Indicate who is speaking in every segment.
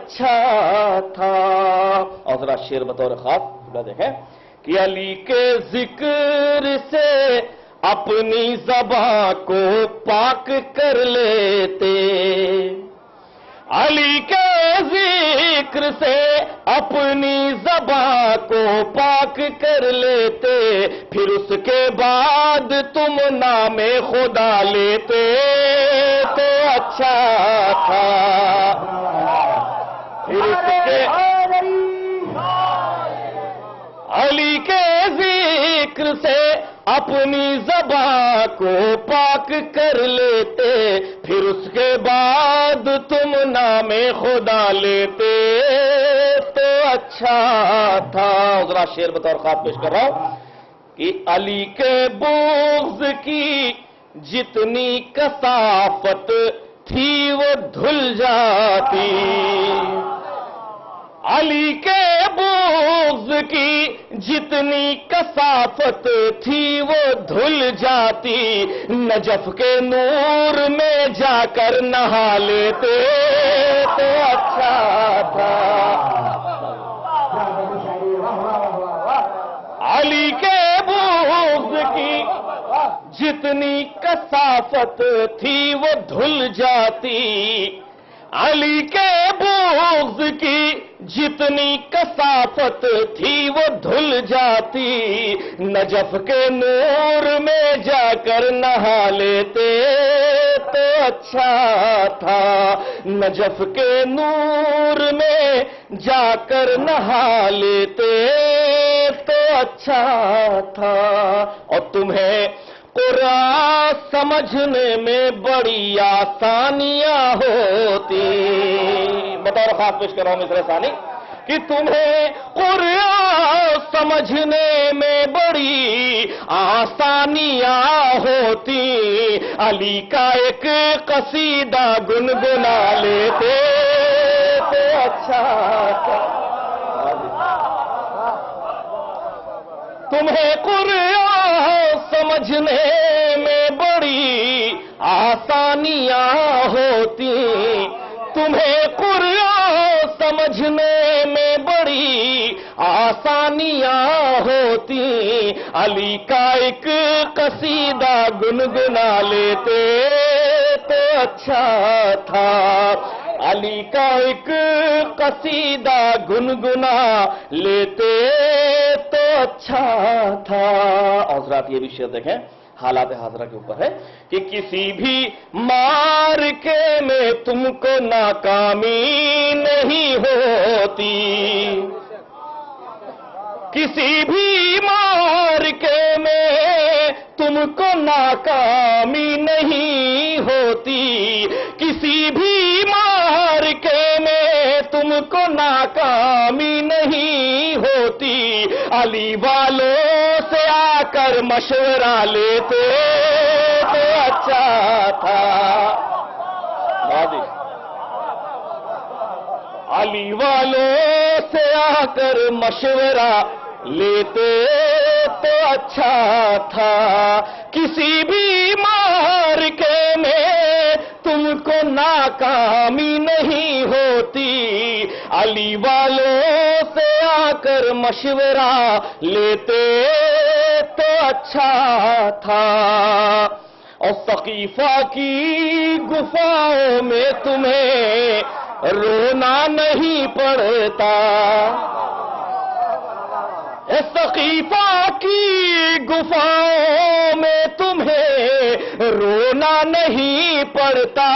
Speaker 1: اچھا تھا. اور ذرا شعر بطور خاص پورا دیکھیں کہ علی کے ذکر سے اپنی زبان کو پاک کر لیتے. علی کے ذکر سے اپنی زبان کو پاک کر لیتے. پھر اس کے بعد تم نام خدا لیتے تو اچھا تھا. پھر اس کے علی کے ذکر سے اپنی زبان کو پاک کر لیتے. پھر اس کے بعد تم نام خدا لیتے تو اچھا تھا. ذرا شعر بطور خاص پیش کر رہا ہوں کہ علی کے بغض کی جتنی کثافت تھی وہ دھل جاتی. علی کے بغض کی جتنی کثافت تھی وہ دھل جاتی. نجف کے نور میں جا کر نہا لیتے تو اچھا تھا. علی کے بغض کی جتنی کثافت تھی وہ دھل جاتی. علی کے بغض کی جتنی کثافت تھی وہ دھل جاتی. نجف کے نور میں جا کر نہا لیتے تو اچھا تھا. نجف کے نور میں جا کر نہا لیتے تو اچھا تھا. اور تمہیں قرآن سمجھنے میں بڑی آسانیاں ہوتی. بطور خاص پیش کر رہا ہوں مصرع ثانی کہ تمہیں قرآن سمجھنے میں بڑی آسانیاں ہوتی. علی کا ایک قصیدہ گنگنا لیتے تو اچھا تھا. تمہیں قرآن سمجھنے میں بڑی آسانیاں ہوتی. تمہیں قرآن سمجھنے میں بڑی آسانیاں ہوتی. علی کا ایک قصیدہ گنگنا لیتے تو اچھا تھا. علی کا ایک قصیدہ گنگنا لیتے تو اچھا تھا. اور حضرات یہ بھی شعر دیکھیں حالات حاضرہ کے اوپر ہے کہ کسی بھی مارکے میں تم کو ناکامی نہیں ہوتی. کسی بھی مارکے میں تم کو ناکامی نہیں ہوتی. کسی بھی مارکے میں تم کو ناکامی نہیں ہوتی. علی والوں سے آ کر مشورہ لیتے تو اچھا تھا. علی والوں سے آ کر مشورہ لیتے تو اچھا تھا. کسی بھی مارکے میں تم کو ناکامی نہیں ہوتی. علی والوں سے آ کر مشورہ لیتے تو اچھا تھا. اور ثقیفہ کی گفاؤں میں تمہیں رونا نہیں پڑتا. ثقیفہ کی گفاؤں میں تمہیں رونا نہیں پڑتا.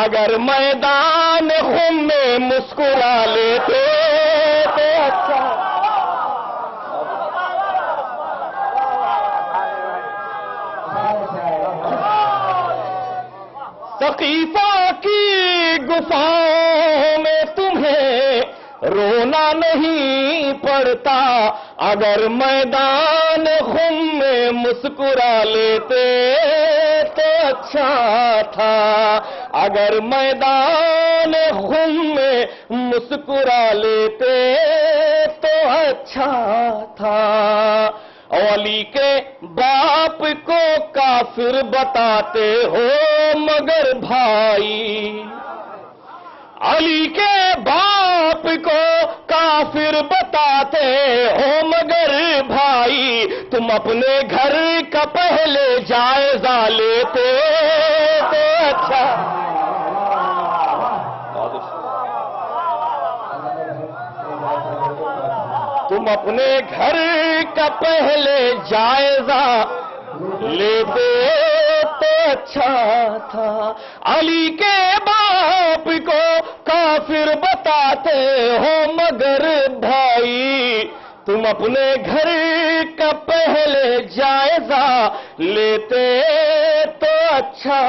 Speaker 1: اگر میدان خم میں مسکرا لیتے تو اچھا. ثقیفہ کی گفاؤں میں تمہیں رونا نہیں پڑتا. اگر میدان خم میں مسکرا لیتے تو اچھا تھا. اگر میدان خم میں مسکرا لیتے تو اچھا تھا. علی کے باپ کو کافر بتاتے ہو مگر بھائی. علی کے باپ کو کافر بتاتے ہو مگر بھائی تم اپنے گھر کا پہلے جائزہ لیتے تو اچھا. تم اپنے گھر کا پہلے جائزہ لیتے تو اچھا تھا. علی کے باپ کو کافر بتاتے ہو مگر بھائی تم اپنے گھر کا پہلے جائزہ لیتے تو اچھا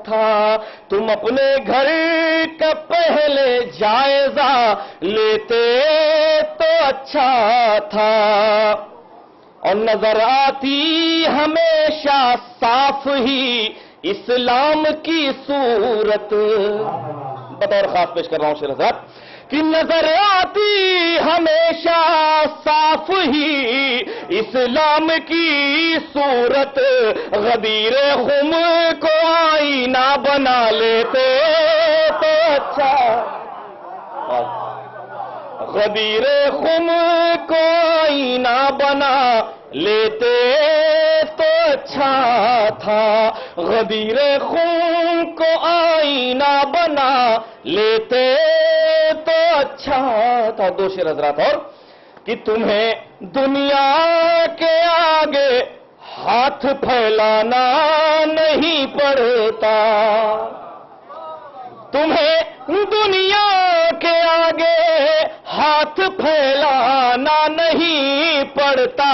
Speaker 1: تھا. تم اپنے گھر کا پہلے جائزہ لیتے تو اچھا تھا. اور نظر آتی ہمیشہ صاف ہی اسلام کی صورت. بطور خاص پیش کر رہا ہوں شیر حضرات کہ نظر آتی ہمیشہ صاف ہی اسلام کی صورت. غدیر خم کو آئینہ بنا لیتے تو اچھا. غدیر خم کو آئینہ بنا لیتے تو اچھا تھا. غدیر خم کو آئینہ بنا لیتے تو اچھا تھا. دو شعر حضرات اور کہ تمہیں دنیا کے آگے ہاتھ پھیلانا نہیں پڑتا. تمہیں دنیا کے آگے ہاتھ پھیلانا نہیں پڑتا.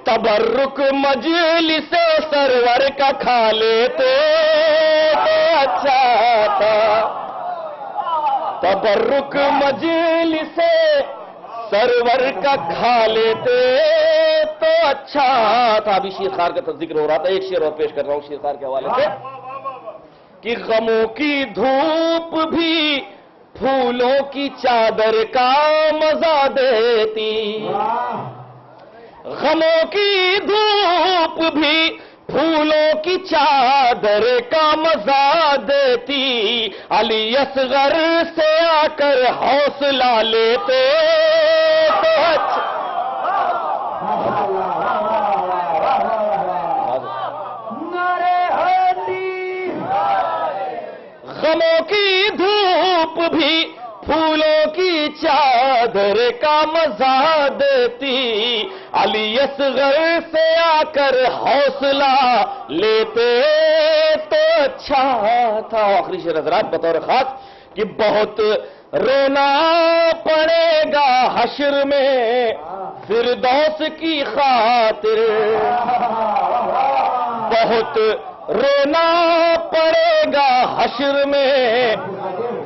Speaker 1: تبرک مجلس سرور کا کھا لیتے تو اچھا تھا. تبرک مجلس سرور کا کھا لیتے تو اچھا تھا. ابھی شیرخوار کا ذکر ہو رہا تھا. ایک شعر اور پیش کر رہا ہوں شیرخوار کے حوالے سے کہ غموں کی دھوپ بھی پھولوں کی چادر کا مزہ دیتی. غموں کی دھوپ بھی پھولوں کی چادر کا مزہ دیتی. علی اصغر سے آ کر حوصلہ لیتے تو اچھا. غموں کی دھوپ بھی پھولوں کی چادر کا مزہ دیتی. علی اصغر سے آ کر حوصلہ لیتے تو اچھا تھا. آخری شعر حضرات بطور خاص کہ بہت رونا پڑے گا حشر میں فردوس کی خاطر. بہت رونا پڑے گا حشر میں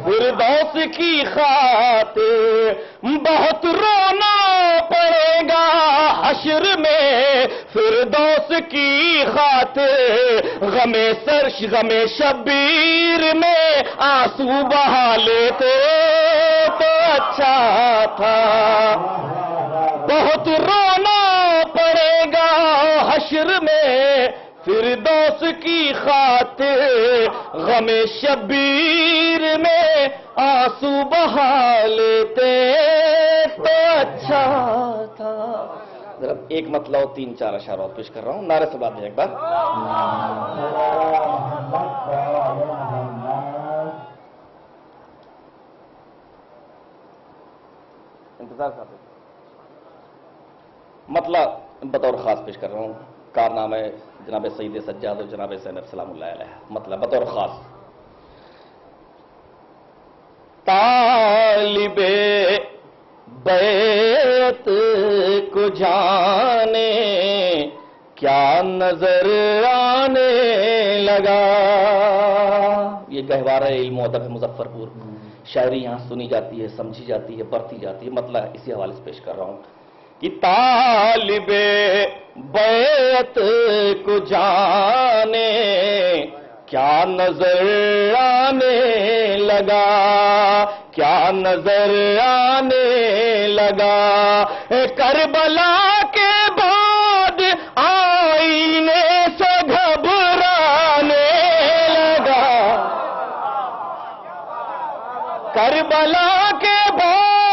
Speaker 1: فردوس کی خاطر. بہت رونا پڑے گا حشر میں فردوس کی خاطر. غم شبیر میں آنسو بہا لیتے تو اچھا تھا. بہت رونا پڑے گا حشر میں فردوس کی خاطر. غم شبیر میں آنسو بہا لیتے تو اچھا تھا. ذرا ایک مطلب اور 3-4 اشعار اور پیش کر رہا ہوں. نعرے سے بات ہے ایک بار. انتظار کرتے مطلب بطور خاص پیش کر رہا ہوں. کارنامہ جناب سید سجاد اور جناب زینب سلام اللہ علیہ. مطلب بطور خاص طالب بیت کو جانے کیا نظر آنے لگا. یہ گہوارہ علم و ادب مظفر پور. شاعری یہاں سنی جاتی ہے, سمجھی جاتی ہے, پڑھتی جاتی ہے. مطلب اسی حوالے سے پیش کر رہا ہوں کہ طالب بیت کو جانے کیا نظر آنے لگا, کیا نظر آنے لگا. کربلا کے بعد آئینے سے گھبرانے لگا. کربلا کے بعد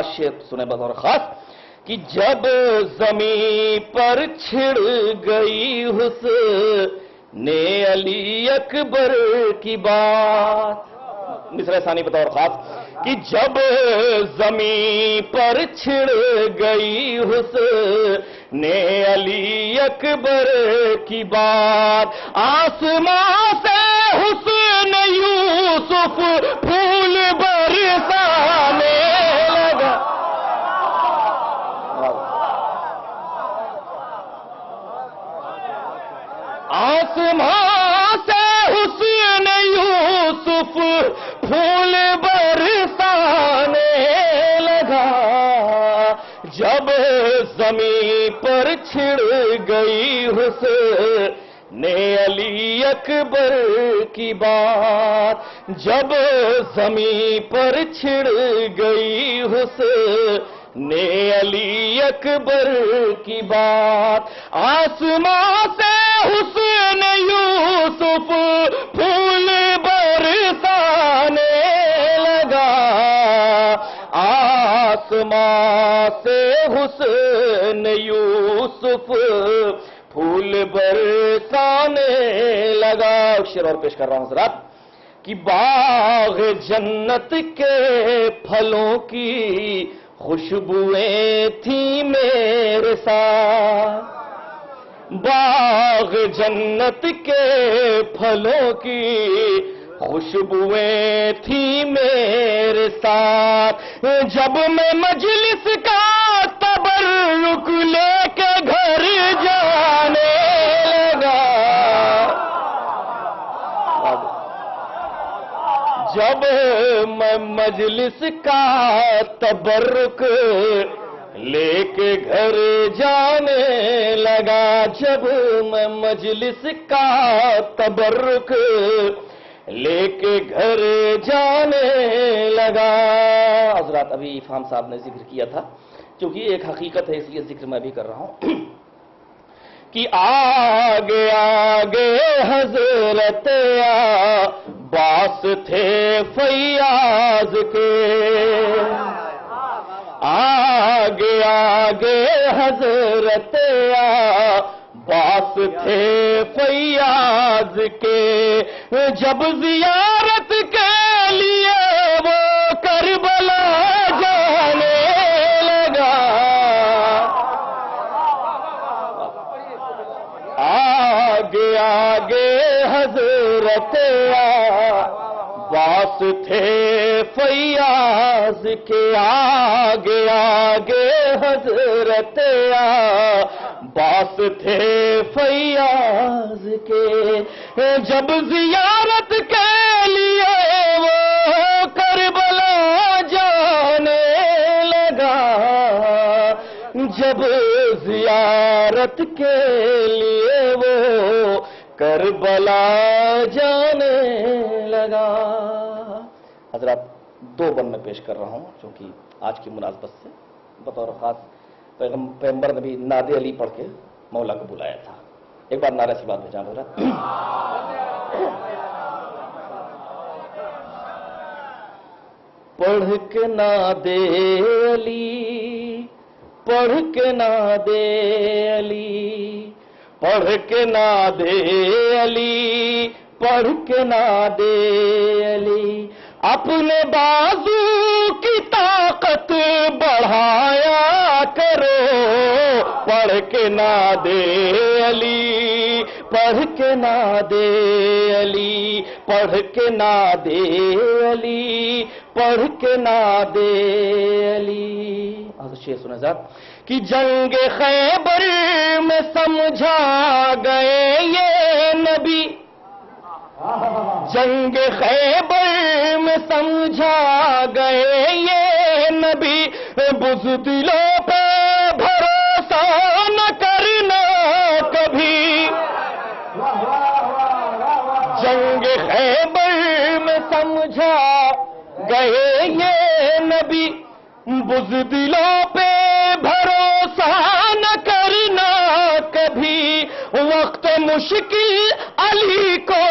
Speaker 1: ذرا شعر سنے بطور خاص کہ جب زمین پر چھڑ گئی حسن علی اکبر کی بات. مصرع ثانی بطور خاص کہ جب زمین پر چھڑ گئی حسن علی اکبر کی بات, آسمان سے حسن یوسف پھول برسانے لگا. آسمان سے حسن یوسف پھول برسانے لگا, جب زمین پر چھڑ گئی حسن علی اکبر کی بات, جب زمین پر چھڑ گئی حسن علی اکبر کی بات, آسمان سے حسن یوسف پھول برسانے لگا, آسمان سے حسن یوسف پھول برسانے لگا. شعر اور پیش کر رہا ہوں حضرات کہ باغ جنت کے پھلوں کی خوشبوئیں تھیں میرے ساتھ, باغ جنت کے پھلوں کی خوشبوئیں تھیں میرے ساتھ, جب میں مجلس کا تبرک لے کے گھر جانے لگا, جب میں مجلس کا تبرک لے کے گھر جانے لگا, جب میں مجلس کا تبرک لے کے گھر جانے لگا. حضرات ابھی افہام صاحب نے ذکر کیا تھا, چونکہ ایک حقیقت ہے اس لیے ذکر میں بھی کر رہا ہوں کہ آگے آگے حضرت عباس تھے فیاض کے, آگے آگے حضرت عباس تھے فیاض کے, جب زیارت کے لیے وہ کربلا جانے لگا, آگے آگے حضرت عباس تھے فیاض کے, آگے آگے حضرت عباس تھے فیاض کے, جب زیارت کے لیے وہ کربلا جانے لگا, جب زیارت کے لیے وہ کربلا جانے لگا. حضرات دو بند میں پیش کر رہا ہوں چونکہ آج کی مناسبت سے بطور خاص پیغمبر نے بھی ناد علی پڑھ کے مولا کو بلایا تھا. ایک بار نعرہ سے بات بھیجا حضرت. پڑھ کے ناد علی, پڑھ کے ناد علی, پڑھ کے ناد علی, پڑھ کے ناد علی, اپنے بازو کی طاقت بڑھایا کرو, پڑھ کے ناد علی, پڑھ کے ناد علی, پڑھ کے ناد علی, پڑھ کے ناد علی. شعر سنیں ذرا کہ جنگ خیبر میں سمجھا گئے یہ نبی, جنگ خیبر میں سمجھا گئے یہ نبی, بزدلوں پہ بھروسہ نہ کرنا کبھی, جنگ خیبر میں سمجھا گئے یہ نبی, بزدلوں پہ بھروسہ نہ کرنا کبھی, وقت مشکل علی کو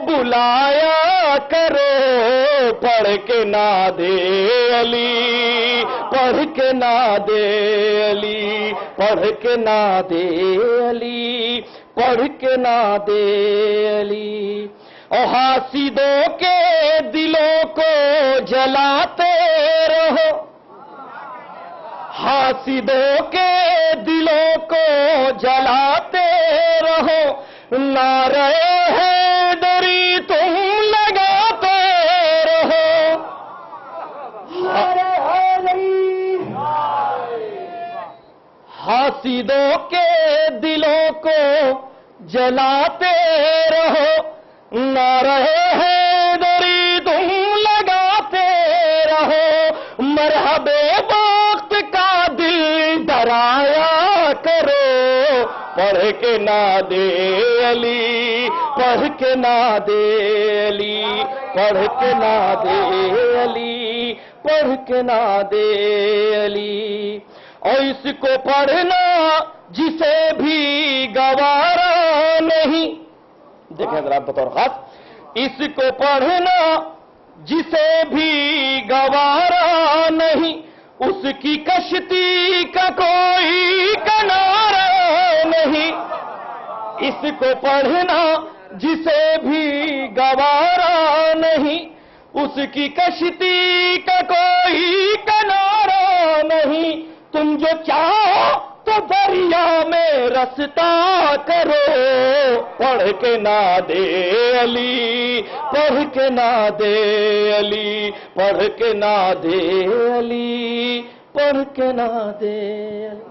Speaker 1: بلایا کرو, پڑھ کے ناد علی, پڑھ کے نہ دے علی، پڑھ کے نہ دے علی، پڑھ کے نہ دے علی، اور حاسدوں کے دلوں کو جلاتے رہو، حاسدوں کے دلوں کو جلاتے رہو، نعرہ حیدری تم لگاتے رہو، نعرہ حیدری، حاسدوں کے دلوں کو جلاتے رہو، نعرہ حیدری تم لگاتے رہو، مرحبا وقت کا دل ڈرایا کرو، پڑھ کے نہ دے علی، پڑھ کے نہ دے علی، پڑھ کے نہ دے علی، پڑھ کے نہ دے علی، اور اس کو پڑھنا جسے بھی گوارا نہیں، دیکھیں ذرا بطور خاص، اس کو پڑھنا جسے بھی گوارا نہیں، اس کی کشتی کا کوئی کنارہ نہیں، اس کو پڑھنا جسے بھی گوارا نہیں، اس کی کشتی کا کوئی کنارہ نہیں، تم جو چاہو تو دریا میں رستا کرو، پڑھ کے نہ دے علی، پڑھ کے نہ دے علی، پڑھ کے نہ دے علی، پڑھ کے نہ دے علی۔